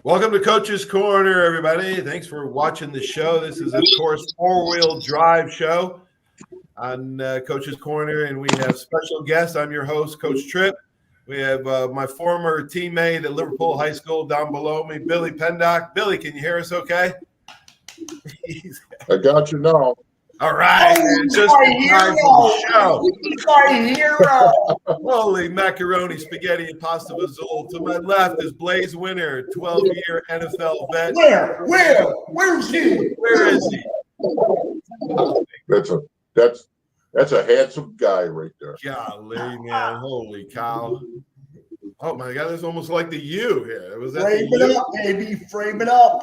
Welcome to Coach's Corner, everybody. Thanks for watching the show. This is, of course, four-wheel drive show on Coach's Corner, and we have special guests. I'm your host, Coach Tripp. We have my former teammate at Liverpool High School down below me, Billy Pendock. Billy, can you hear us okay? I got you now. All right. Just in time for the show. My hero. Holy macaroni, spaghetti, and pasta Vazul. To my left is Blaze Winner, 12-year NFL vet. Where's he? Where is he? That's a handsome guy right there. Golly, man. Holy cow. Oh, my God. It's almost like the U here. Was that Frame the it U? up, baby. Frame it up.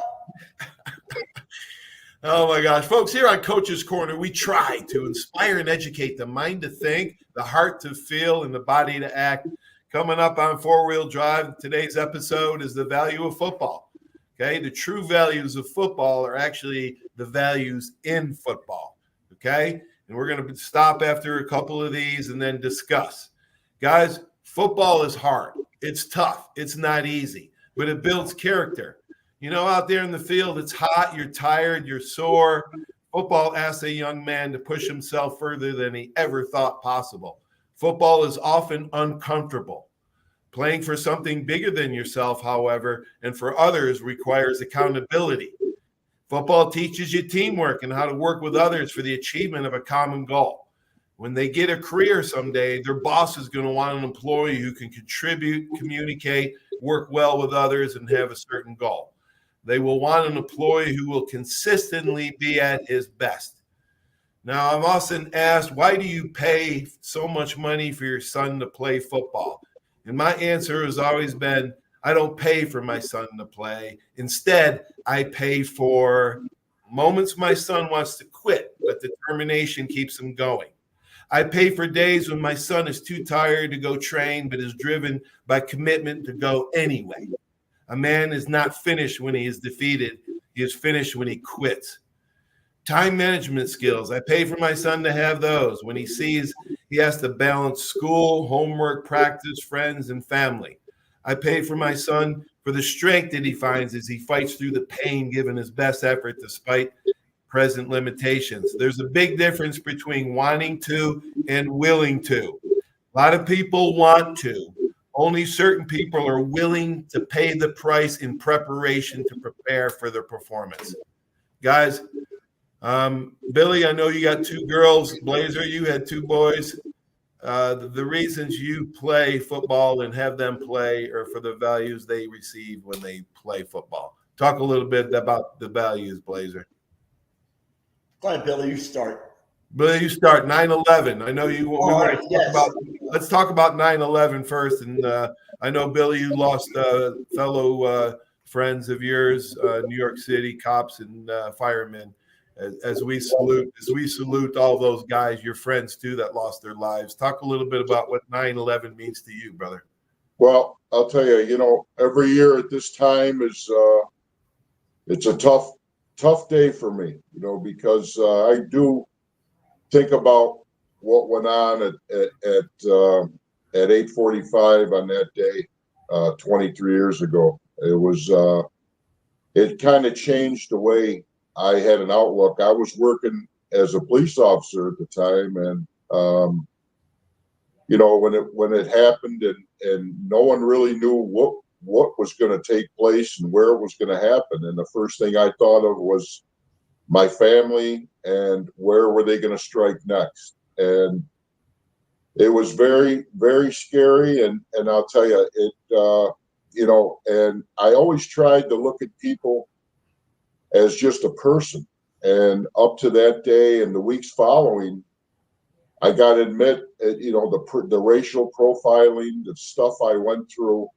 Oh, my gosh. Folks, here on Coach's Corner, we try to inspire and educate the mind to think, the heart to feel, and the body to act. Coming up on Four-Wheel Drive, today's episode is the value of football. Okay? The true values of football are actually the values in football. Okay? And we're going to stop after a couple of these and then discuss. Guys, football is hard. It's tough. It's not easy, but it builds character. You know, out there in the field, it's hot, you're tired, you're sore. Football asks a young man to push himself further than he ever thought possible. Football is often uncomfortable. Playing for something bigger than yourself, however, and for others requires accountability. Football teaches you teamwork and how to work with others for the achievement of a common goal. When they get a career someday, their boss is going to want an employee who can contribute, communicate, work well with others, and have a certain goal. They will want an employee who will consistently be at his best. Now, I'm often asked, why do you pay so much money for your son to play football? And my answer has always been, I don't pay for my son to play. Instead, I pay for moments my son wants to quit, but determination keeps him going. I pay for days when my son is too tired to go train, but is driven by commitment to go anyway. A man is not finished when he is defeated. He is finished when he quits. Time management skills. I pay for my son to have those when he sees he has to balance school, homework, practice, friends, and family. I pay for my son for the strength that he finds as he fights through the pain, giving his best effort despite present limitations. There's a big difference between wanting to and willing to. A lot of people want to. Only certain people are willing to pay the price in preparation to prepare for their performance. Guys, Billy, I know you got two girls. Blazer, you had two boys. The reasons you play football and have them play are for the values they receive when they play football. Talk a little bit about the values, Blazer. Go ahead, Billy. You start. Billy, you start 9/11. I know you. Let's talk about 9/11 first. And I know, Billy, you lost fellow friends of yours, New York City cops and firemen. As we salute all those guys, your friends too, that lost their lives. Talk a little bit about what 9/11 means to you, brother. Well, I'll tell you, every year at this time is it's a tough day for me, because I do think about what went on at 8:45 on that day 23 years ago. It kind of changed the way I had an outlook. I was working as a police officer at the time, and when it happened, and no one really knew what was going to take place and where it was going to happen. And the first thing I thought of was my family and where were they going to strike next. And it was very, very scary. And I'll tell you, and I always tried to look at people as just a person. And up to that day and the weeks following, I got to admit, the racial profiling, the stuff I went through,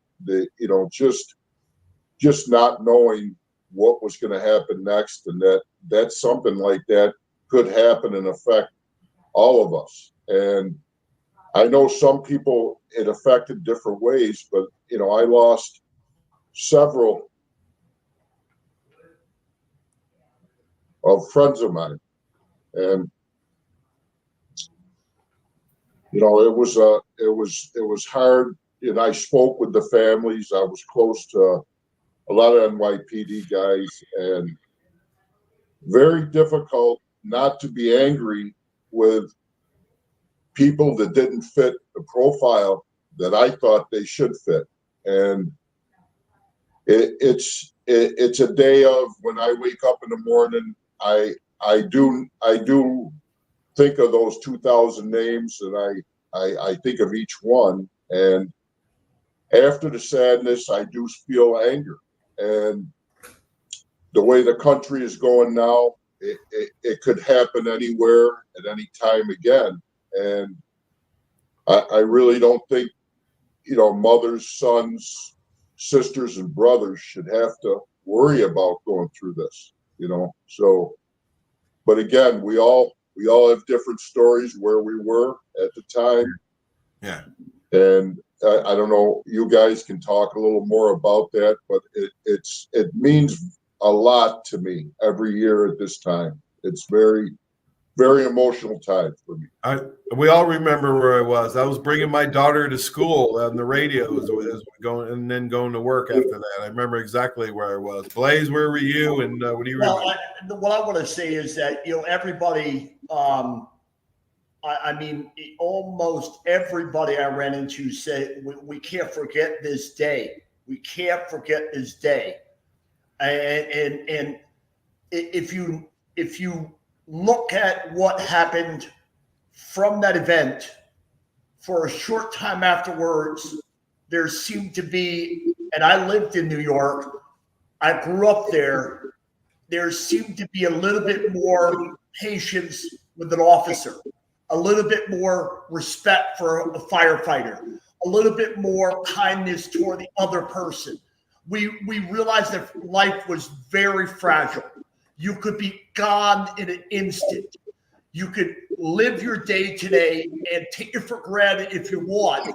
just not knowing what was going to happen next, and that something like that could happen and affect all of us. And I know some people it affected different ways, but I lost several of friends of mine, and it was hard. And I spoke with the families. I was close to a lot of NYPD guys, and very difficult not to be angry with people that didn't fit the profile that I thought they should fit. And it's a day of, when I wake up in the morning, I do think of those 2,000 names, and I think of each one. And after the sadness, I do feel anger. And the way the country is going now, it could happen anywhere at any time again. And I really don't think, mothers, sons, sisters, and brothers should have to worry about going through this, So, but again, we all have different stories where we were at the time. Yeah. And I don't know, you guys can talk a little more about that, but it means a lot to me every year at this time. It's very, very emotional time for me. We all remember where I was. I was bringing my daughter to school on the radio as going, and then going to work after that. I remember exactly where I was. Blaze, where were you? And what do you remember? What I want to say is that, everybody, almost everybody I ran into said, we can't forget this day. We can't forget this day. And if you look at what happened from that event, for a short time afterwards, there seemed to be, and I lived in New York, I grew up there seemed to be a little bit more patience with an officer, a little bit more respect for a firefighter, a little bit more kindness toward the other person. We realized that life was very fragile. You could be gone in an instant. You could live your day today and take it for granted if you want,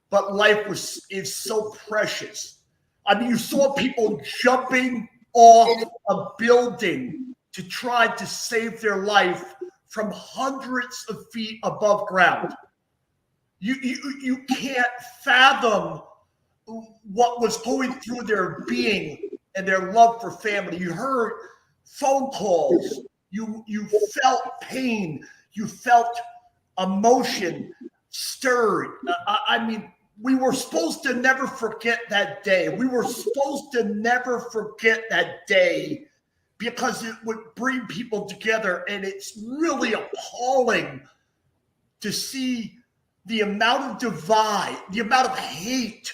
but life is so precious. I mean, you saw people jumping off a building to try to save their life from hundreds of feet above ground. You can't fathom what was going through their being and their love for family. You heard phone calls. You felt pain. You felt emotion stirred. I mean, we were supposed to never forget that day. We were supposed to never forget that day because it would bring people together. And it's really appalling to see the amount of divide, the amount of hate,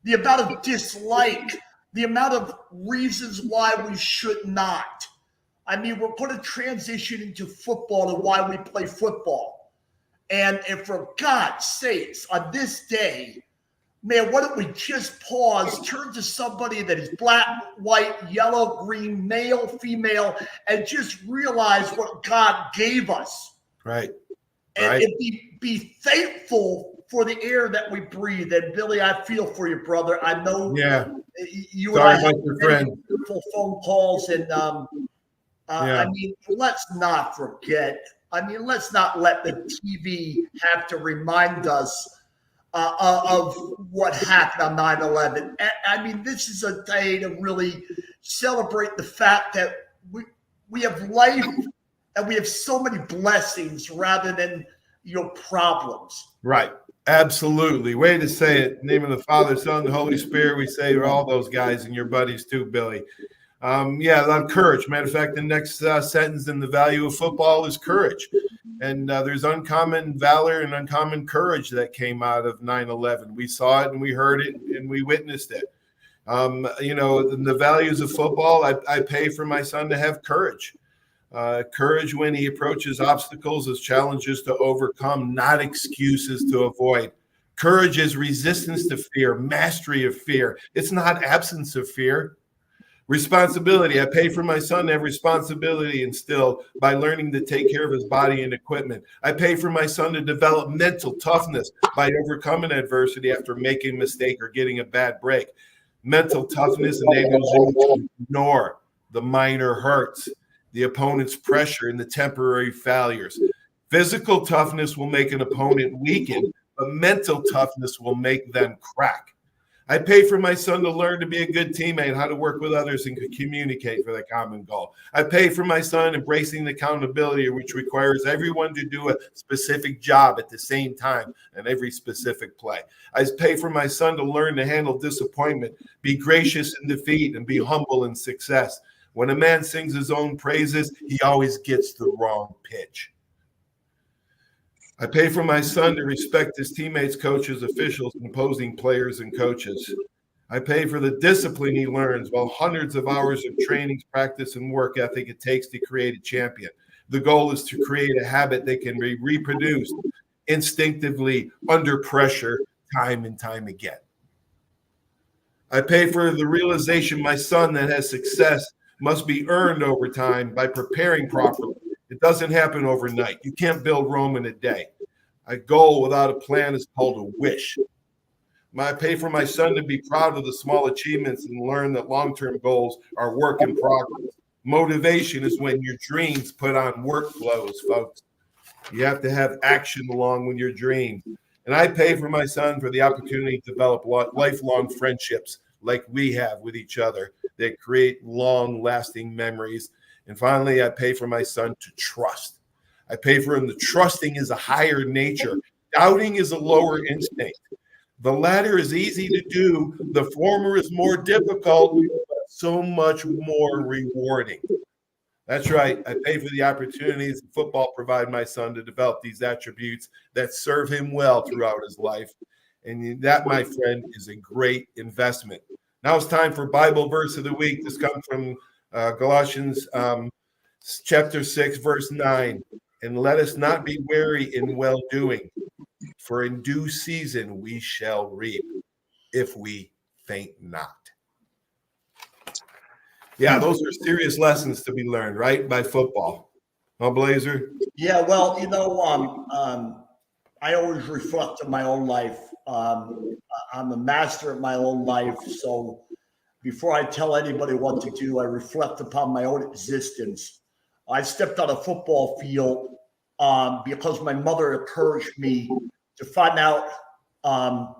the amount of dislike, the amount of reasons why we should not. I mean, we're going to transition into football and why we play football. And for God's sakes, on this day, man, why don't we just pause, turn to somebody that is black, white, yellow, green, male, female, and just realize what God gave us. Right. And be thankful for the air that we breathe. And Billy, I feel for you, brother. I know you Sorry and I about your friend. Beautiful phone calls. And I mean, let's not forget. I mean, let's not let the TV have to remind us of what happened on 9/11. I mean, this is a day to really celebrate the fact that we have life and we have so many blessings rather than problems. Right. Absolutely. Way to say it. In the name of the Father, Son, the Holy Spirit, we say to all those guys and your buddies too, Billy. Courage. Matter of fact, the next sentence in the value of football is courage. And there's uncommon valor and uncommon courage that came out of 9/11. We saw it and we heard it and we witnessed it. The values of football, I pay for my son to have courage. Courage when he approaches obstacles as challenges to overcome, not excuses to avoid. Courage is resistance to fear, mastery of fear. It's not absence of fear. Responsibility. I pay for my son to have responsibility instilled by learning to take care of his body and equipment. I pay for my son to develop mental toughness by overcoming adversity after making a mistake or getting a bad break. Mental toughness enables him to ignore the minor hurts, the opponent's pressure, and the temporary failures. Physical toughness will make an opponent weaken, but mental toughness will make them crack. I pay for my son to learn to be a good teammate, how to work with others and communicate for the common goal. I pay for my son embracing the accountability, which requires everyone to do a specific job at the same time and every specific play. I pay for my son to learn to handle disappointment, be gracious in defeat, and be humble in success. When a man sings his own praises, he always gets the wrong pitch. I pay for my son to respect his teammates, coaches, officials, and opposing players and coaches. I pay for the discipline he learns while hundreds of hours of training, practice, and work ethic it takes to create a champion. The goal is to create a habit that can be reproduced instinctively under pressure time and time again. I pay for the realization my son that has success must be earned over time by preparing properly. It doesn't happen overnight. You can't build Rome in a day. A goal without a plan is called a wish. I pay for my son to be proud of the small achievements and learn that long-term goals are work in progress. Motivation is when your dreams put on work clothes, folks. You have to have action along with your dreams. And I pay for my son for the opportunity to develop lifelong friendships like we have with each other that create long-lasting memories. And finally, I pay for my son to trust. I pay for him. The trusting is a higher nature. Doubting is a lower instinct. The latter is easy to do. The former is more difficult, but so much more rewarding. That's right. I pay for the opportunities football provide my son to develop these attributes that serve him well throughout his life. And that, my friend, is a great investment. Now it's time for Bible verse of the week. This comes from Galatians chapter 6, verse 9. And let us not be weary in well-doing, for in due season we shall reap if we faint not. Yeah, those are serious lessons to be learned, right, by football. Huh, Blazer? Yeah, well, I always reflect on my own life. I'm a master of my own life, so before I tell anybody what to do, I reflect upon my own existence. I stepped on a football field because my mother encouraged me to find out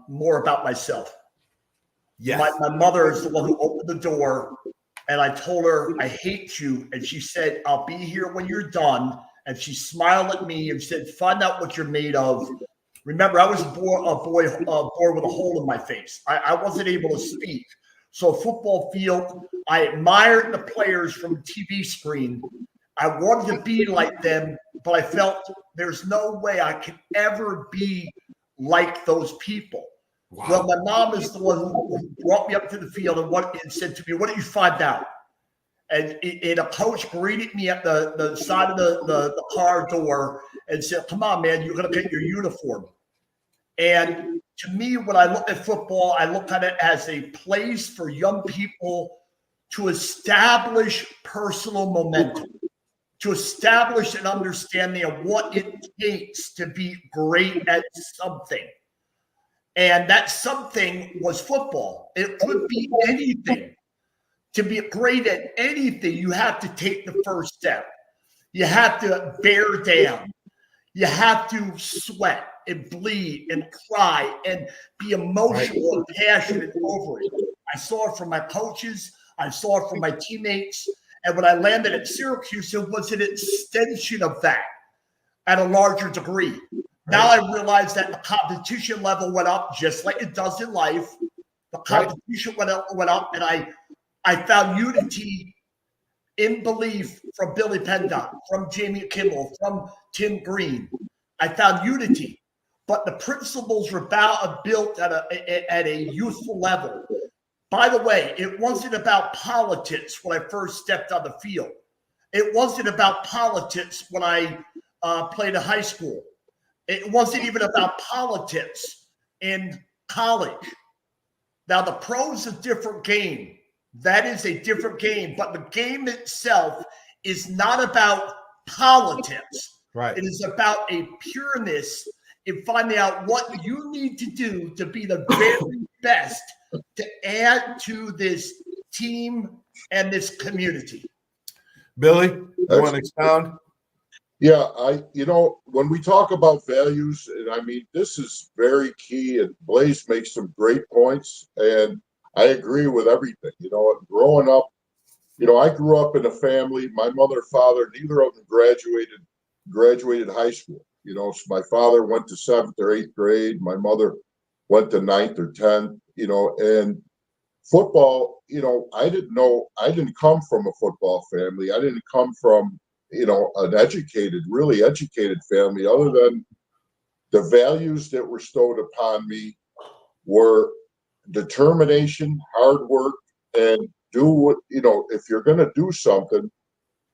more about myself. Yes. My mother is the one who opened the door, and I told her, I hate you. And she said, I'll be here when you're done. And she smiled at me and said, find out what you're made of. Remember, I was a boy born with a hole in my face. I wasn't able to speak. So football field, I admired the players from the TV screen. I wanted to be like them, but I felt there's no way I could ever be like those people. Wow. Well, my mom is the one who brought me up to the field and said to me, what did you find out? And a coach greeted me at the side of the car door and said, come on, man, you're going to get your uniform. And to me, when I look at football, I look at it as a place for young people to establish personal momentum, to establish an understanding of what it takes to be great at something. And that something was football. It could be anything. To be great at anything, you have to take the first step. You have to bear down. You have to sweat and bleed and cry and be emotional and passionate over it. I saw it from my coaches. I saw it from my teammates. And when I landed at Syracuse, it was an extension of that at a larger degree. Now I realize that the competition level went up just like it does in life. The competition went up, and I found unity in belief from Billy Pendock, from Jamie Kimmel, from Tim Green. I found unity, but the principles were built at a youthful level. By the way, it wasn't about politics when I first stepped on the field. It wasn't about politics when I played in high school. It wasn't even about politics in college. Now, the pro is a different game. That is a different game. But the game itself is not about politics. Right. It is about a pureness in finding out what you need to do to be the very best to add to this team and this community. Billy, you want to expound? Yeah, when we talk about values, and I mean, this is very key, and Blaze makes some great points, and I agree with everything. Growing up, I grew up in a family, my mother and father, neither of them graduated high school. So my father went to 7th or 8th grade, my mother went to 9th or 10th, and football, I didn't come from a football family. I didn't come from, an really educated family, other than the values that were bestowed upon me were determination, hard work, and do what, if you're going to do something,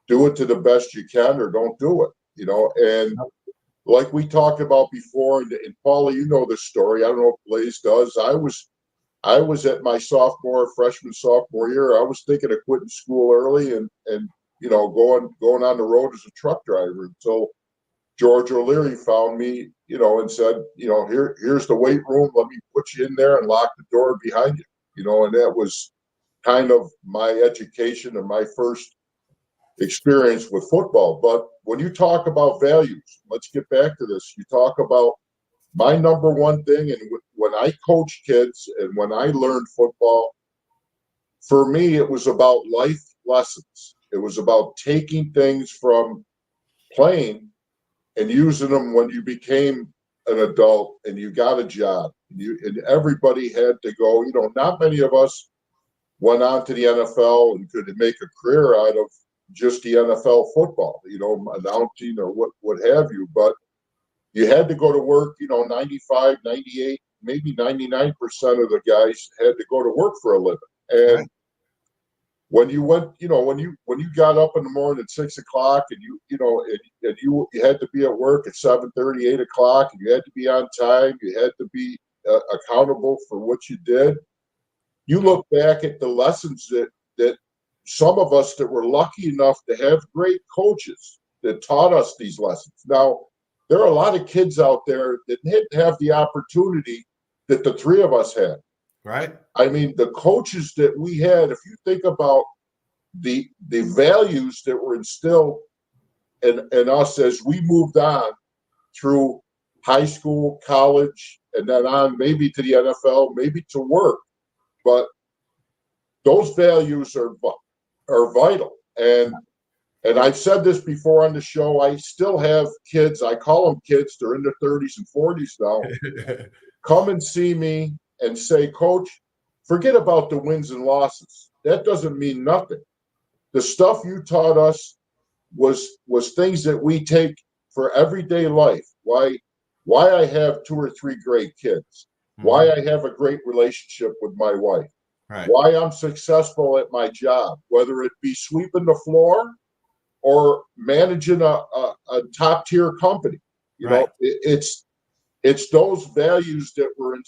do it to the best you can or don't do it, and like we talked about before, and Paula, you know this story. I don't know if Blaze does. I was at my freshman, sophomore year. I was thinking of quitting school early and going on the road as a truck driver until George O'Leary found me, and said, here's the weight room. Let me put you in there and lock the door behind you, and that was kind of my education and my first experience with football. But when you talk about values, let's get back to this. You talk about my number one thing, and when I coach kids and when I learned football, for me, it was about life lessons. It was about taking things from playing and using them when you became an adult and you got a job. And everybody had to go. Not many of us went on to the NFL and could make a career out of just the NFL football, announcing or what have you. But you had to go to work, 95, 98, maybe 99% of the guys had to go to work for a living. And right. When you went, when you got up in the morning at 6 o'clock and you had to be at work at 7:30, 8 o'clock, and you had to be on time, you had to be accountable for what you did. You look back at the lessons that some of us that were lucky enough to have great coaches that taught us these lessons. Now, there are a lot of kids out there that didn't have the opportunity that the three of us had. Right. I mean, the coaches that we had, if you think about the values that were instilled in us as we moved on through high school, college, and then on maybe to the NFL, maybe to work. But those values are vital. And I've said this before on the show, I still have kids, I call them kids, they're in their 30s and 40s now, come and see me and say, Coach, forget about the wins and losses. That doesn't mean nothing. The stuff you taught us was things that we take for everyday life. Why I have 2 or 3 great kids, why I have a great relationship with my wife, right. Why I'm successful at my job, whether it be sweeping the floor or managing a top tier company. You know, it's those values that were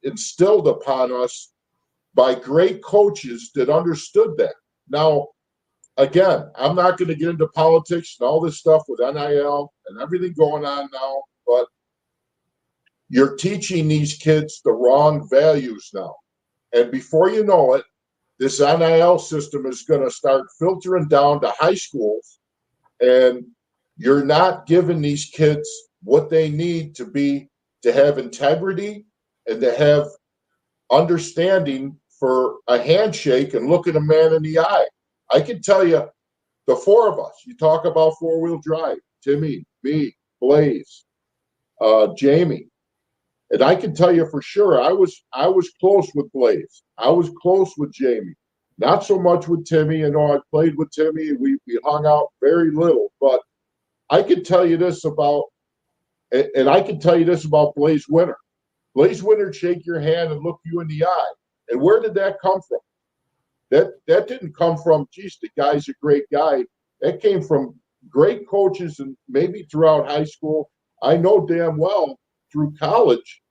instilled upon us by great coaches that understood that. Now, again, I'm not going to get into politics and all this stuff with NIL and everything going on now, but you're teaching these kids the wrong values now. And before you know it, this NIL system is going to start filtering down to high schools, and you're not giving these kids what they need to have integrity and to have understanding for a handshake and look at a man in the eye. I can tell you, the 4 of us, you talk about 4-wheel drive, Timmy, me, Blaze, Jamie. And I can tell you for sure, I was close with Blaze. I was close with Jamie. Not so much with Timmy. I played with Timmy. We hung out very little. But I can tell you this about Blaze Winter. Blaze Winter shake your hand and look you in the eye. And where did that come from? That didn't come from, geez, the guy's a great guy. That came from great coaches, and maybe throughout high school. I know damn well through college,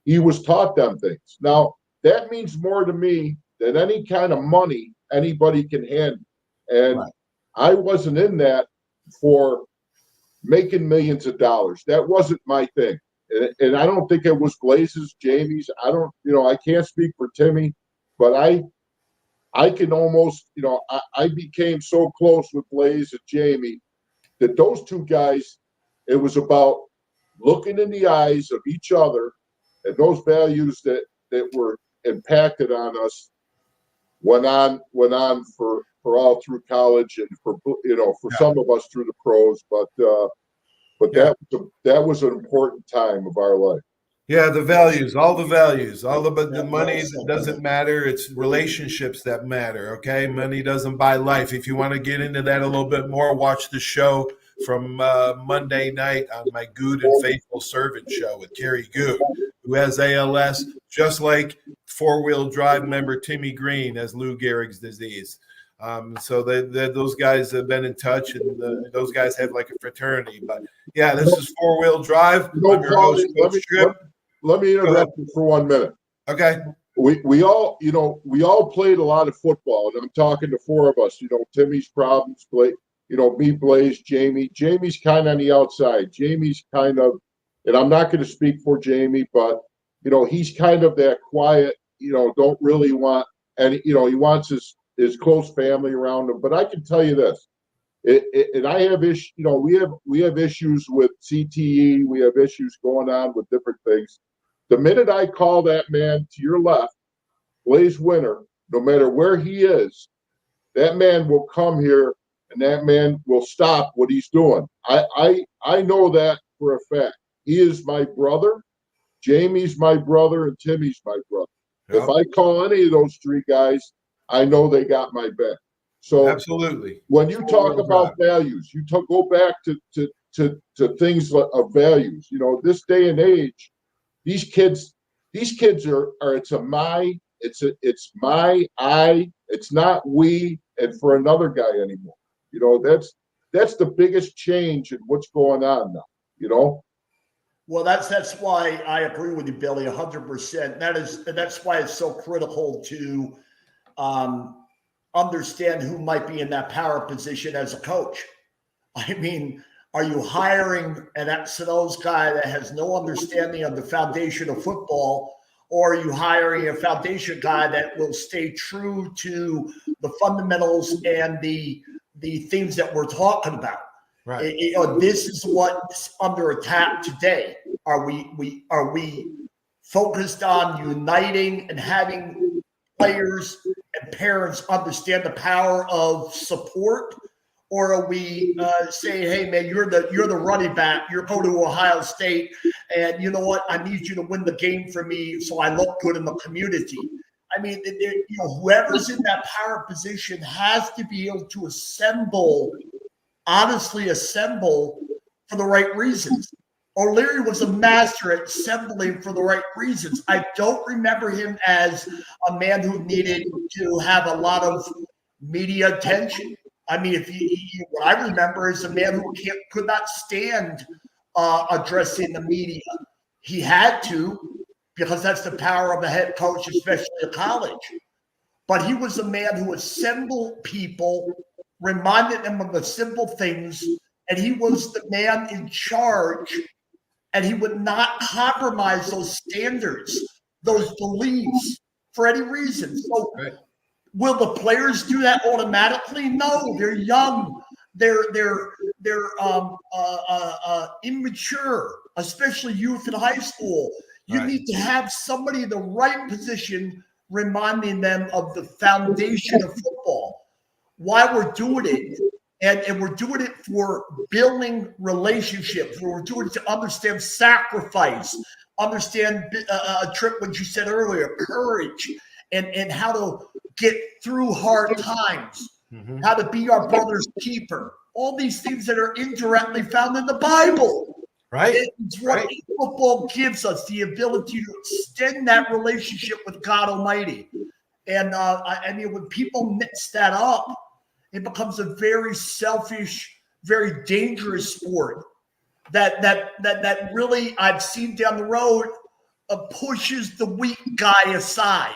he was taught them things. Now, that means more to me than any kind of money anybody can hand. And right. I wasn't in that for making millions of dollars. That wasn't my thing. And I don't think it was Blaze's, Jamie's. I can't speak for Timmy, but I can almost, I became so close with Blaze and Jamie that those two guys, it was about looking in the eyes of each other, and those values that were impacted on us went on for all through college and for some of us through the pros. But that was an important time of our life. Yeah, the values, but the money doesn't matter. It's relationships that matter. Okay, money doesn't buy life. If you want to get into that a little bit more, watch the show from Monday night on my Good and Faithful Servant show with Kerry Good, who has ALS, just like four-wheel drive member Timmy Green has Lou Gehrig's disease. So those guys have been in touch, and those guys have like a fraternity. But yeah, this is four-wheel drive. Let me interrupt you for 1 minute. Okay. We all played a lot of football, and I'm talking to four of us. Timmy's problems, me, Blaze, Jamie. Jamie's kind of on the outside. Jamie's kind of, and I'm not going to speak for Jamie, but he's kind of that quiet. Don't really want, and he wants his close family around him. But I can tell you this, and I have issues. We have issues with CTE. We have issues going on with different things. The minute I call that man to your left, Blaze Winter, no matter where he is, that man will come here and that man will stop what he's doing. I know that for a fact. He is my brother. Jamie's my brother, and Timmy's my brother. Yep. If I call any of those three guys, I know they got my back. So absolutely, when you talk about values, go back to things of values. This day and age, these kids are it's my, I, it's not we, and for another guy anymore. That's the biggest change in what's going on now. Well, that's why I agree with you, Billy, 100%. That's why it's so critical to understand who might be in that power position as a coach. I mean, are you hiring an X&O's guy that has no understanding of the foundation of football, or are you hiring a foundation guy that will stay true to the fundamentals and the things that we're talking about? Right. This is what's under attack today. Are we focused on uniting and having players and parents understand the power of support, or are we saying, "Hey, man, you're the running back. You're going to Ohio State, and you know what? I need you to win the game for me, so I look good in the community." I mean, whoever's in that power position has to be able to honestly assemble for the right reasons. O'Leary was a master at assembling for the right reasons. I don't remember him as a man who needed to have a lot of media attention. I mean, what I remember is a man who could not stand addressing the media. He had to, because that's the power of a head coach, especially at college. But he was a man who assembled people, reminded them of the simple things, and he was the man in charge, and he would not compromise those standards, those beliefs for any reason. So will the players do that automatically? No, they're young. They're immature, especially youth in high school. You need to have somebody in the right position reminding them of the foundation of football, why we're doing it. And we're doing it for building relationships. We're doing it to understand sacrifice, understand a trip, what you said earlier, courage, and how to get through hard times, how to be our brother's keeper. All these things that are indirectly found in the Bible. Right. It's what football gives us, the ability to extend that relationship with God Almighty. And I mean, when people mix that up, it becomes a very selfish, very dangerous sport that really I've seen down the road pushes the weak guy aside.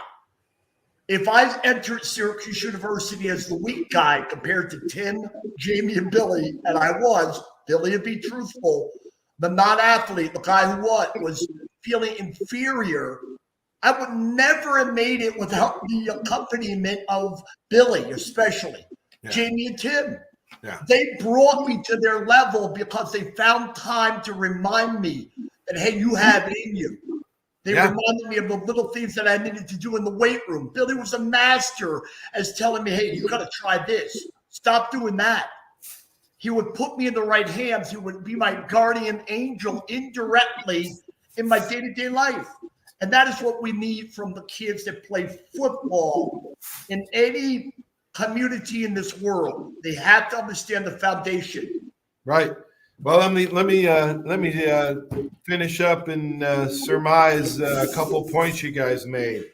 If I entered Syracuse University as the weak guy compared to Tim, Jamie, and Billy, and I was, Billy would be truthful, the non-athlete, the guy who was feeling inferior, I would never have made it without the accompaniment of Billy, especially. Yeah. Jamie and Tim. Yeah. They brought me to their level because they found time to remind me that, hey, you have it in you. They reminded me of the little things that I needed to do in the weight room. Billy was a master as telling me, hey, you got to try this. Stop doing that. He would put me in the right hands. He would be my guardian angel indirectly in my day-to-day life. And that is what we need from the kids that play football in any community in this world. They have to understand the foundation. Right. Well, let me finish up and surmise a couple points you guys made.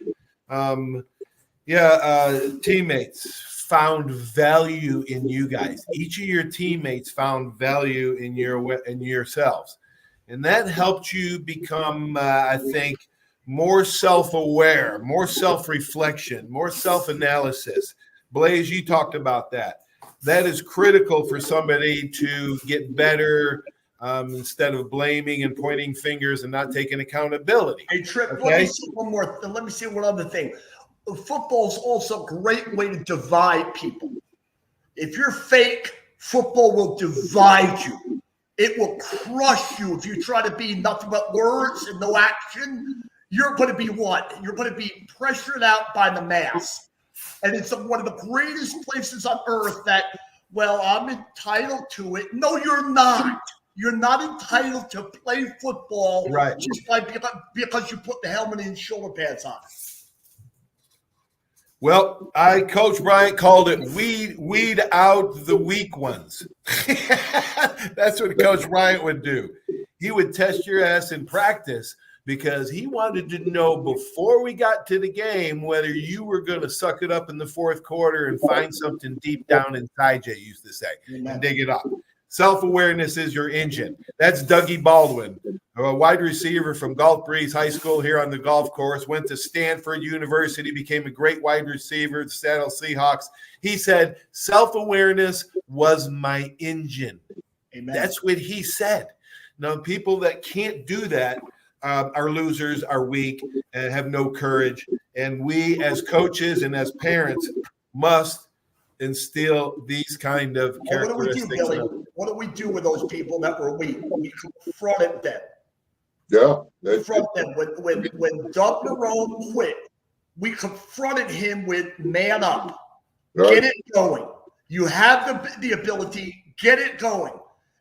Teammates found value in you guys. Each of your teammates found value in yourselves, and that helped you become, I think, more self-aware, more self-reflection, more self-analysis. Blaze, you talked about that. That is critical for somebody to get better instead of blaming and pointing fingers and not taking accountability. Hey, Trip, okay? Let me say one other thing. Football is also a great way to divide people. If you're fake, football will divide you. It will crush you if you try to be nothing but words and no action. You're going to be what? You're going to be pressured out by the mass. And it's one of the greatest places on earth that, well, I'm entitled to it. No, you're not. You're not entitled to play football just because you put the helmet and shoulder pads on. Well, Coach Bryant called it weed out the weak ones. That's what Coach Bryant would do. He would test your ass in practice because he wanted to know before we got to the game whether you were going to suck it up in the fourth quarter and find something deep down inside you, used to say, and dig it up. Self-awareness is your engine. That's Dougie Baldwin, a wide receiver from Gulf Breeze High School here on the golf course, went to Stanford University, became a great wide receiver at the Seattle Seahawks. He said, self-awareness was my engine. Amen. That's what he said. Now, people that can't do that are losers, are weak, and have no courage. And we as coaches and as parents must instill these kind of characteristics. What do we do with those people that were weak? We confronted them. Yeah. Confront them. When Doug Marrone quit, we confronted him with man up. Right. Get it going. You have the ability, get it going.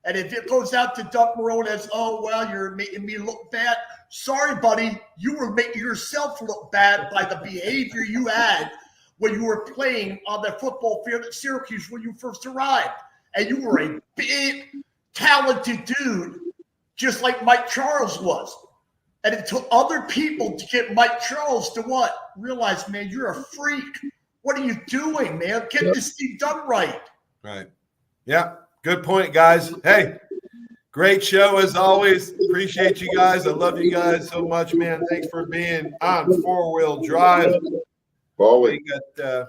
And if it goes out to Doug Marrone as, oh, well, you're making me look bad. Sorry, buddy. You were making yourself look bad by the behavior you had when you were playing on the football field at Syracuse when you first arrived. And you were a big, talented dude, just like Mike Charles was. And it took other people to get Mike Charles to what? Realize, man, you're a freak. What are you doing, man? Get this thing done right. Right. Yeah. Good point, guys. Hey, great show as always. Appreciate you guys. I love you guys so much, man. Thanks for being on Four Wheel Drive. Always. I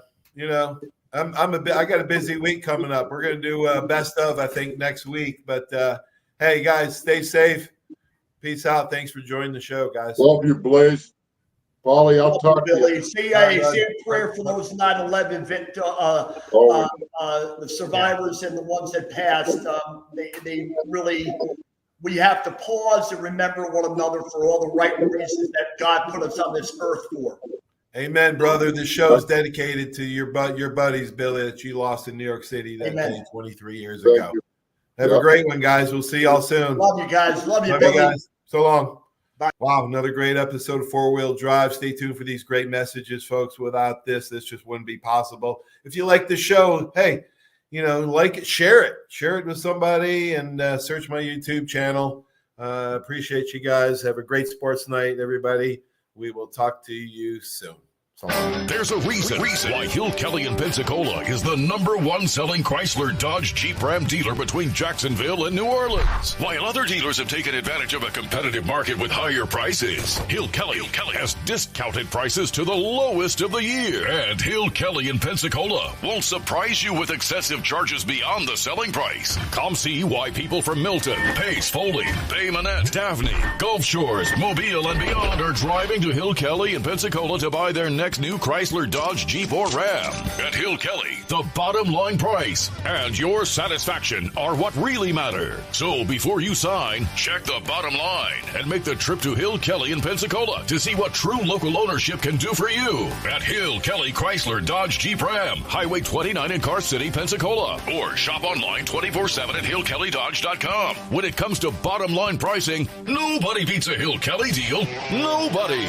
got a busy week coming up. We're gonna do best of, I think, next week. But hey, guys, stay safe. Peace out. Thanks for joining the show, guys. Love you, Blaze. Paulie, I'll talk to you. Say a prayer for those 9/11 the survivors and the ones that passed. They really, we have to pause and remember one another for all the right reasons that God put us on this earth for. Amen, brother. This show is dedicated to your buddies, Billy, that you lost in New York City that day 23 years ago. Have a great one, guys. We'll see y'all soon. Love you guys. Love you, Billy. Guys. So long. Bye. Wow, another great episode of Four Wheel Drive. Stay tuned for these great messages, folks. Without this just wouldn't be possible. If you like the show, hey, like it, share it with somebody, and search my YouTube channel. Appreciate you guys. Have a great sports night, everybody. We will talk to you soon. There's a reason why Hill Kelly in Pensacola is the #1 selling Chrysler Dodge Jeep Ram dealer between Jacksonville and New Orleans. While other dealers have taken advantage of a competitive market with higher prices, Hill Kelly has discounted prices to the lowest of the year. And Hill Kelly in Pensacola won't surprise you with excessive charges beyond the selling price. Come see why people from Milton, Pace, Foley, Bay Minette, Daphne, Gulf Shores, Mobile, and beyond are driving to Hill Kelly in Pensacola to buy their next next new Chrysler, Dodge, Jeep, or Ram. At Hill Kelly, the bottom line price and your satisfaction are what really matter. So before you sign, check the bottom line and make the trip to Hill Kelly in Pensacola to see what true local ownership can do for you. At Hill Kelly Chrysler, Dodge, Jeep, Ram, Highway 29 in Car City, Pensacola. Or shop online 24/7 at hillkellydodge.com. When it comes to bottom line pricing, nobody beats a Hill Kelly deal. Nobody.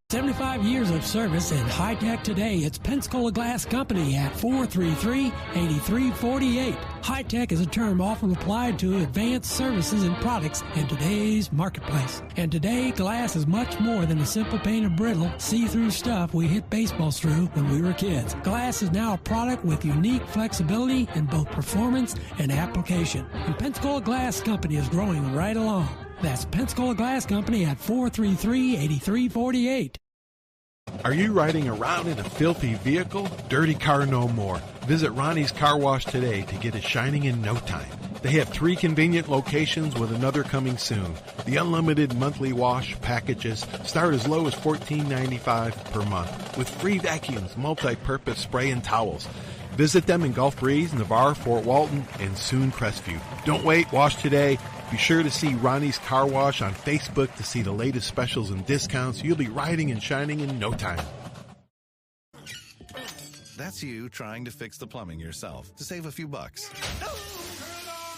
75 years of service in high-tech today. It's Pensacola Glass Company at 433-8348. High-tech is a term often applied to advanced services and products in today's marketplace. And today, glass is much more than a simple pane of brittle, see-through stuff we hit baseballs through when we were kids. Glass is now a product with unique flexibility in both performance and application. And Pensacola Glass Company is growing right along. That's Pensacola Glass Company at 433-8348. Are you riding around in a filthy vehicle? Dirty car no more. Visit Ronnie's Car Wash today to get it shining in no time. They have 3 convenient locations with another coming soon. The unlimited monthly wash packages start as low as $14.95 per month with free vacuums, multi-purpose spray and towels. Visit them in Gulf Breeze, Navarre, Fort Walton, and soon Crestview. Don't wait, wash today. Be sure to see Ronnie's Car Wash on Facebook to see the latest specials and discounts. You'll be riding and shining in no time. That's you trying to fix the plumbing yourself to save a few bucks.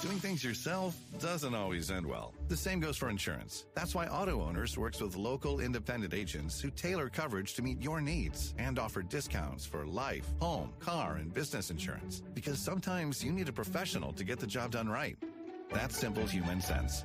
Doing things yourself doesn't always end well. The same goes for insurance. That's why Auto Owners works with local independent agents who tailor coverage to meet your needs and offer discounts for life, home, car, and business insurance. Because sometimes you need a professional to get the job done right. That's simple human sense.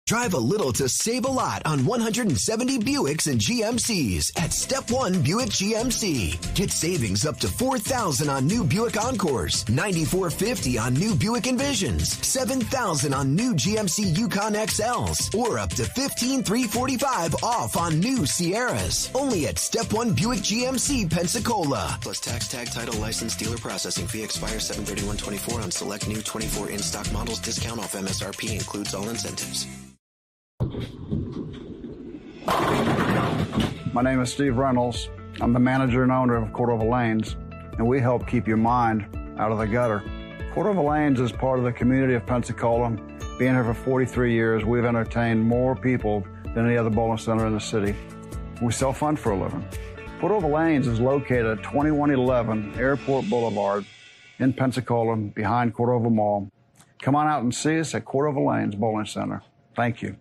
Drive a little to save a lot on 170 Buicks and GMCs at Step 1 Buick GMC. Get savings up to $4,000 on new Buick Encores, $9,450 on new Buick Envisions, $7,000 on new GMC Yukon XLs, or up to $15,345 off on new Sierras. Only at Step 1 Buick GMC, Pensacola. Plus tax, tag, title, license, dealer processing fee expires 7/31/24 on select new 24 in-stock models. Discount off MSRP includes all incentives. My name is Steve Reynolds. I'm the manager and owner of Cordova Lanes, and we help keep your mind out of the gutter. Cordova Lanes is part of the community of Pensacola. Being here for 43 years, we've entertained more people than any other bowling center in the city. We self-fund for a living. Cordova Lanes is located at 2111 Airport Boulevard in Pensacola, behind Cordova Mall. Come on out and see us at Cordova Lanes Bowling Center. Thank you.